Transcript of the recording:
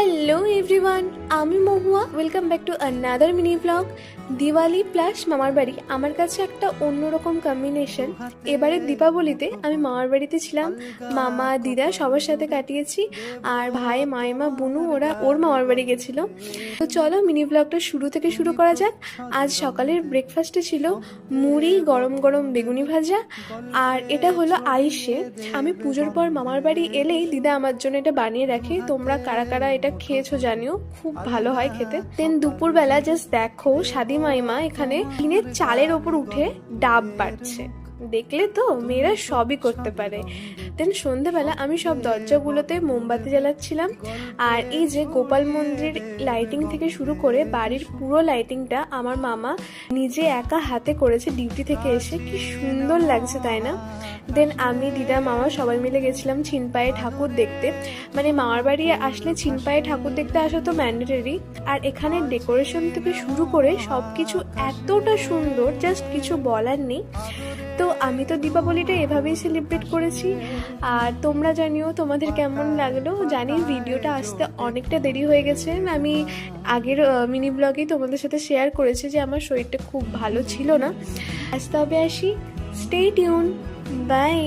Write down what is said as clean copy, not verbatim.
Hello everyone, আমি Mahua. Welcome back to another mini blog. Diwali plus মামার বাড়ি আমার কাছে একটা অন্যরকম কম্বিনেশন। এবারে দীপাবলিতে আমি মামার বাড়িতে ছিলাম, মামা দিদা সবার সাথে কাটিয়েছি, আর ভাই মাইমা বুনু ওরা ওর মামার বাড়ি গেছিল। তো চলো মিনি ব্লগটা শুরু থেকে শুরু করা যাক। আজ সকালের ব্রেকফাস্টে ছিল মুড়ি, গরম গরম বেগুনি ভাজা, আর এটা হলো আইসে। আমি পুজোর পর মামার বাড়ি এলেই দিদা আমার জন্য এটা বানিয়ে রাখে। তোমরা কারা কারা এটা খেয়েছো জানিও, খুব ভালো হয় খেতে। দেন দুপুরবেলা জাস্ট দেখো সাদি মাইমা এখানে টিনের চালের ওপর উঠে ডাব বাড়ছে। দেখলে তো মেয়েরা সবই করতে পারে। দেন সন্ধ্যেবেলা আমি সব দরজাগুলোতে মোমবাতি জ্বালাচ্ছিলাম, আর এই যে গোপাল মন্দির লাইটিং থেকে শুরু করে বাড়ির পুরো লাইটিংটা আমার মামা নিজে একা হাতে করেছে ডিউটি থেকে এসে। কি সুন্দর লাগছে তাই না? দেন আমি দিদা মামা সবাই মিলে গেছিলাম ছিনপায়ে ঠাকুর দেখতে। মানে মামার বাড়ি আসলে ছিনপায়ে ঠাকুর দেখতে আসা তো ম্যান্ডেটরি। আর এখানে ডেকোরেশন থেকে শুরু করে সব কিছু এতটা সুন্দর, জাস্ট কিছু বলার নেই। তো আমি তো দীপাবলিটা এভাবেই সেলিব্রেট করেছি। আর তোমরা জানিও তোমাদের কেমন লাগলো। জানি ভিডিওটা আসতে অনেকটা দেরি হয়ে গেছে। আমি আগের মিনি ব্লগেই তোমাদের সাথে শেয়ার করেছি যে আমার শরীরটা খুব ভালো ছিল না। আজ তবে আসি, স্টে টিউন, বাই।